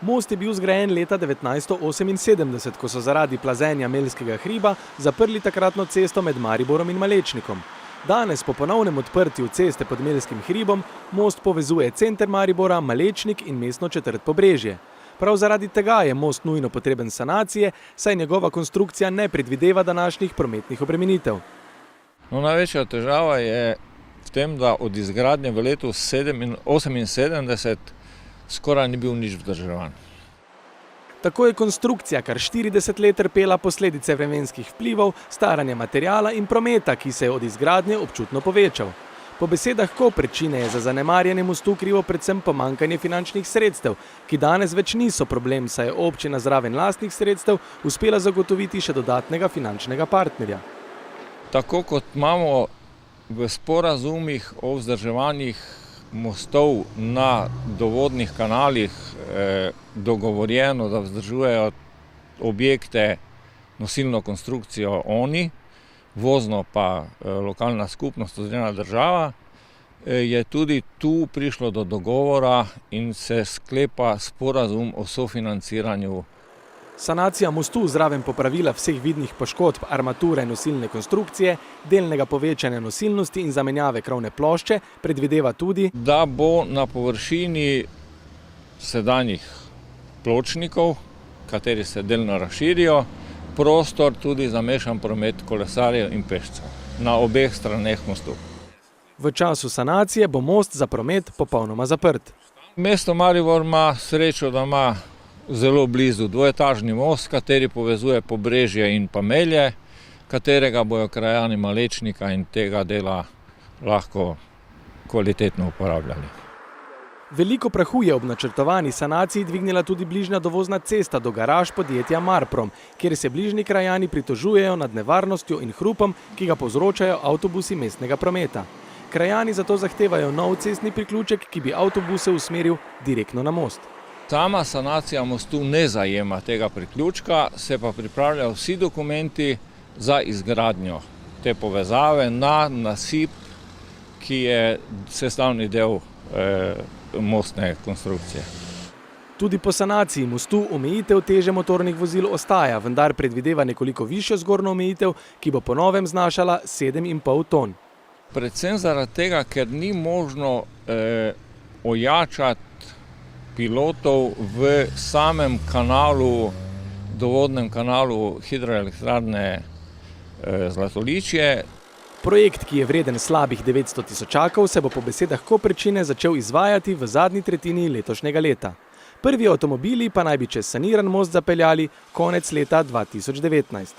Most je bil zgrajen leta 1978, ko so zaradi plazenja Melskega hriba zaprli takratno cesto med Mariborom in Malečnikom. Danes, po ponovnem odprtju ceste pod Melskim hribom, most povezuje center Maribora, Malečnik in mestno četrt Pobrežje. Prav zaradi tega je most nujno potreben sanacije, saj njegova konstrukcija ne predvideva današnjih prometnih obremenitev. Največja težava je v tem, da od izgradnje v letu 1978 skoraj ni bil nič vzdrževan. Tako je konstrukcija kar 40 let trpela posledice vremenskih vplivov, staranja materiala in prometa, ki se je od izgradnje občutno povečal. Po besedah Koprčine je za zanemarjanje mostu krivo predvsem pomanjkanje finančnih sredstev, ki danes več niso problem, saj je občina zraven lastnih sredstev uspela zagotoviti še dodatnega finančnega partnerja. Tako kot imamo v sporazumih o vzdrževanjih mostov na dovodnih kanalih dogovorjeno, da vzdržujejo objekte nosilno konstrukcijo oni, vozno pa lokalna skupnost oziroma država, je tudi tu prišlo do dogovora in se sklepa sporazum o sofinanciranju. Sanacija mostu zraven popravila vseh vidnih poškodb armature nosilne konstrukcije, delnega povečanja nosilnosti in zamenjave krovne plošče predvideva tudi, da bo na površini sedanjih pločnikov, kateri se delno razširijo, prostor tudi za mešan promet kolesarjev in pešcev na obeh straneh mostu. V času sanacije bo most za promet popolnoma zaprt. Mesto Maribor ima srečo, da ima zelo blizu dvoetažni most, kateri povezuje Pobrežje in Pamelje, katerega bojo krajani Malečnika in tega dela lahko kvalitetno uporabljali. Veliko prahu je ob načrtovani sanaciji dvignila tudi bližnja dovozna cesta do garaž podjetja Marprom, kjer se bližnji krajani pritožujejo nad nevarnostjo in hrupom, ki ga povzročajo avtobusi mestnega prometa. Krajani zato zahtevajo nov cestni priključek, ki bi avtobuse usmeril direktno na most. Sama sanacija mostu ne zajema tega priključka, se pa pripravljajo vsi dokumenti za izgradnjo te povezave na nasip, ki je sestavni del mostne konstrukcije. Tudi po sanaciji mostu omejitev teže motornih vozil ostaja, vendar predvideva nekoliko višjo zgornjo omejitev, ki bo po novem znašala 7,5 ton. Predvsem zaradi tega, ker ni možno ojačati pilotov v samem kanalu, dovodnem kanalu hidroelektrarne Zlatoličje. Projekt, ki je vreden slabih 900 tisočakov, se bo po besedah Koprčine začel izvajati v zadnji tretjini letošnjega leta. Prvi avtomobili pa naj bi čez saniran most zapeljali konec leta 2019.